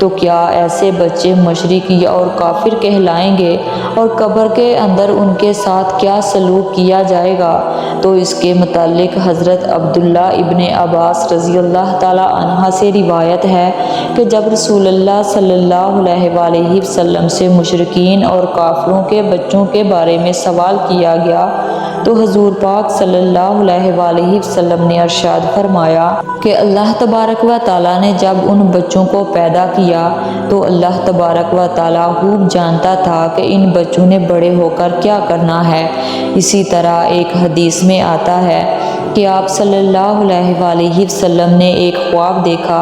تو کیا ایسے بچے مشرک اور کافر کہلائیں گے؟ اور قبر کے اندر ان کے ساتھ کیا سلوک کیا جائے گا؟ تو اس کے متعلق حضرت عبداللہ ابن عباس رضی اللہ تعالیٰ عنہ سے روایت ہے کہ جب رسول اللہ صلی اللہ علیہ وآلہ وسلم سے مشرکین اور کافروں کے بچوں کے بارے میں سوال کیا گیا تو حضور پاک صلی اللہ علیہ وآلہ وسلم نے ارشاد فرمایا کہ اللہ تبارک و تعالیٰ نے جب ان بچوں کو پیدا کیا تو اللہ تبارک و تعالیٰ خوب جانتا تھا کہ ان بچوں نے بڑے ہو کر کیا کرنا ہے۔ اسی طرح ایک حدیث میں آتا ہے کہ آپ صلی اللہ علیہ وآلہ وسلم نے ایک خواب دیکھا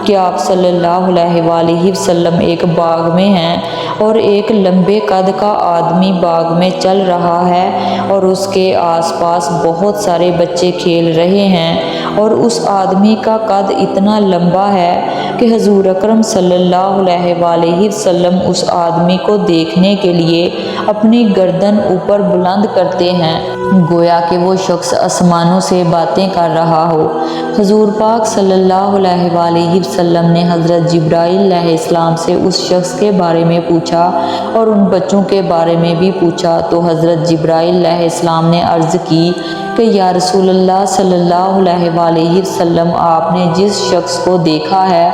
کہ آپ صلی اللہ علیہ وآلہ وسلم ایک باغ میں ہیں اور ایک لمبے قد کا آدمی باغ میں چل رہا ہے اور اس کے آس پاس بہت سارے بچے کھیل رہے ہیں اور اس آدمی کا قد اتنا لمبا ہے کہ حضور اکرم صلی اللہ علیہ وآلہ وسلم اس آدمی کو دیکھنے کے لیے اپنی گردن اوپر بلند کرتے ہیں گویا کہ وہ شخص آسمانوں سے باتیں کر رہا ہو۔ حضور پاک صلی اللہ علیہ وآلہ وسلم نے حضرت جبرائیل علیہ السلام سے اس شخص کے بارے میں پوچھا اور ان بچوں کے بارے میں بھی پوچھا تو حضرت جبرائیل علیہ السلام نے عرض کی کہ یا رسول اللہ صلی اللہ علیہ وآلہ وسلم آپ نے جس شخص کو دیکھا ہے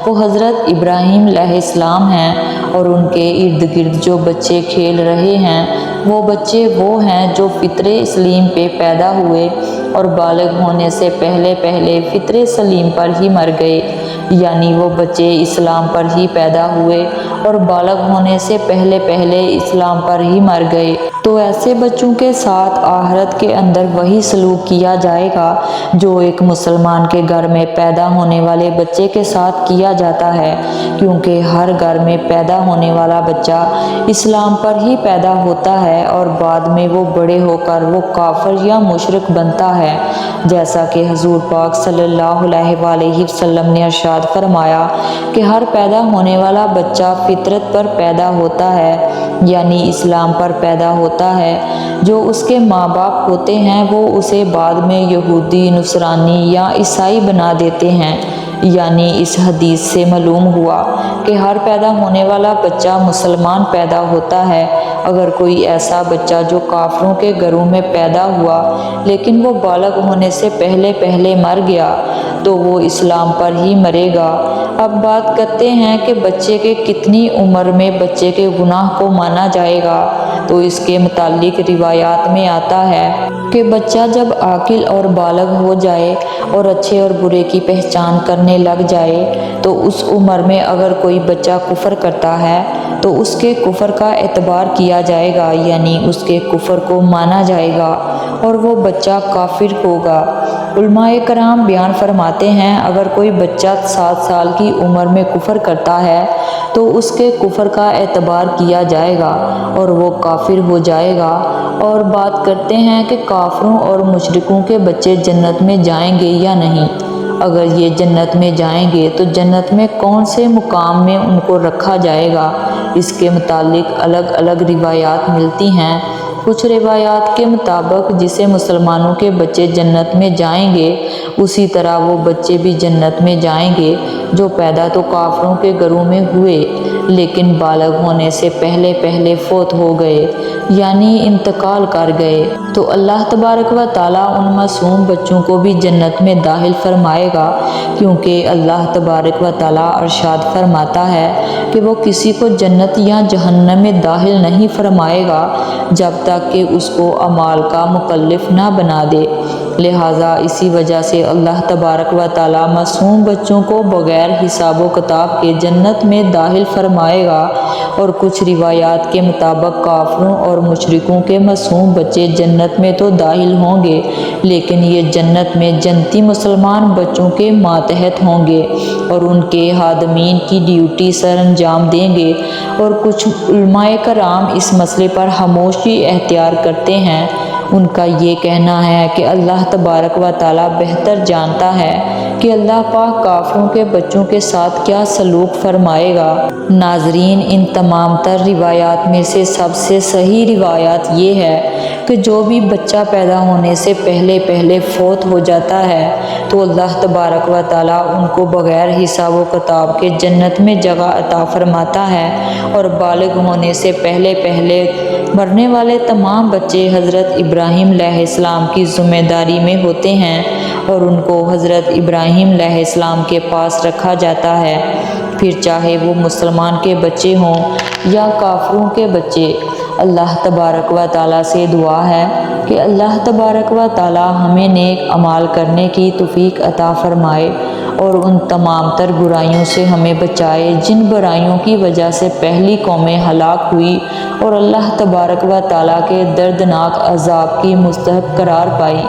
وہ حضرت ابراہیم علیہ السلام ہیں اور ان کے ارد گرد جو بچے کھیل رہے ہیں وہ بچے وہ ہیں جو فطر سلیم پہ پیدا ہوئے اور بالغ ہونے سے پہلے فطر سلیم پر ہی مر گئے، یعنی وہ بچے اسلام پر ہی پیدا ہوئے اور بالغ ہونے سے پہلے اسلام پر ہی مر گئے۔ تو ایسے بچوں کے ساتھ آخرت کے اندر وہی سلوک کیا جائے گا جو ایک مسلمان کے گھر میں پیدا ہونے والے بچے کے ساتھ کیا جاتا ہے، کیونکہ ہر گھر میں پیدا ہونے والا بچہ اسلام پر ہی پیدا ہوتا ہے اور بعد میں وہ بڑے ہو کر وہ کافر یا مشرک بنتا ہے، جیسا کہ حضور پاک صلی اللہ علیہ وآلہ وسلم نے ارشاد فرمایا کہ ہر پیدا ہونے والا بچہ فطرت پر پیدا ہوتا ہے، یعنی اسلام پر پیدا ہوتا ہے۔ جو اس کے ماں باپ ہوتے ہیں وہ اسے بعد میں یہودی، نصرانی یا عیسائی بنا دیتے ہیں، یعنی اس حدیث سے معلوم ہوا کہ ہر پیدا ہونے والا بچہ مسلمان پیدا ہوتا ہے۔ اگر کوئی ایسا بچہ جو کافروں کے گھروں میں پیدا ہوا لیکن وہ بالغ ہونے سے پہلے مر گیا تو وہ اسلام پر ہی مرے گا۔ اب بات کرتے ہیں کہ بچے کے کتنی عمر میں بچے کے گناہ کو مانا جائے گا، تو اس کے متعلق روایات میں آتا ہے کہ بچہ جب عاقل اور بالغ ہو جائے اور اچھے اور برے کی پہچان کرنے لگ جائے تو اس عمر میں اگر کوئی بچہ کفر کرتا ہے تو اس کے کفر کا اعتبار کیا جائے گا، یعنی اس کے کفر کو مانا جائے گا اور وہ بچہ کافر ہوگا۔ علماء کرام بیان فرماتے ہیں اگر کوئی بچہ 7 سال کی عمر میں کفر کرتا ہے تو اس کے کفر کا اعتبار کیا جائے گا اور وہ کافر ہو جائے گا۔ اور بات کرتے ہیں کہ کافروں اور مشرکوں کے بچے جنت میں جائیں گے یا نہیں۔ اگر یہ جنت میں جائیں گے تو جنت میں کون سے مقام میں ان کو رکھا جائے گا، اس کے متعلق الگ الگ روایات ملتی ہیں۔ کچھ روایات کے مطابق جسے مسلمانوں کے بچے جنت میں جائیں گے اسی طرح وہ بچے بھی جنت میں جائیں گے جو پیدا تو کافروں کے گھروں میں ہوئے لیکن بالغ ہونے سے پہلے فوت ہو گئے، یعنی انتقال کر گئے۔ تو اللہ تبارک و تعالیٰ ان معصوم بچوں کو بھی جنت میں داخل فرمائے گا، کیونکہ اللہ تبارک و تعالیٰ ارشاد فرماتا ہے کہ وہ کسی کو جنت یا جہنم میں داخل نہیں فرمائے گا جب تک کہ اس کو اعمال کا مکلف نہ بنا دے۔ لہٰذا اسی وجہ سے اللہ تبارک و تعالیٰ معصوم بچوں کو بغیر حساب و کتاب کے جنت میں داخل فرمائے گا، اور کچھ روایات کے مطابق کافروں اور مشرکوں کے معصوم بچے جنت میں تو داخل ہوں گے لیکن یہ جنت میں جنتی مسلمان بچوں کے ماتحت ہوں گے اور ان کے خادمین کی ڈیوٹی سر انجام دیں گے۔ اور کچھ علماء کرام اس مسئلے پر خاموشی اختیار کرتے ہیں۔ ان کا یہ کہنا ہے کہ اللہ تبارک و تعالیٰ بہتر جانتا ہے کہ اللہ پاک کافروں کے بچوں کے ساتھ کیا سلوک فرمائے گا۔ ناظرین، ان تمام تر روایات میں سے سب سے صحیح روایات یہ ہے کہ جو بھی بچہ پیدا ہونے سے پہلے فوت ہو جاتا ہے تو اللہ تبارک و تعالیٰ ان کو بغیر حساب و کتاب کے جنت میں جگہ عطا فرماتا ہے، اور بالغ ہونے سے پہلے مرنے والے تمام بچے حضرت ابراہیم علیہ السلام کی ذمہ داری میں ہوتے ہیں اور ان کو حضرت ابراہیم علیہ السلام کے پاس رکھا جاتا ہے، پھر چاہے وہ مسلمان کے بچے ہوں یا کافروں کے بچے۔ اللہ تبارک و تعالیٰ سے دعا ہے کہ اللہ تبارک و تعالیٰ ہمیں نیک اعمال کرنے کی توفیق عطا فرمائے اور ان تمام تر برائیوں سے ہمیں بچائے جن برائیوں کی وجہ سے پہلی قومیں ہلاک ہوئی اور اللہ تبارک و تعالیٰ کے دردناک عذاب کی مستحق قرار پائی۔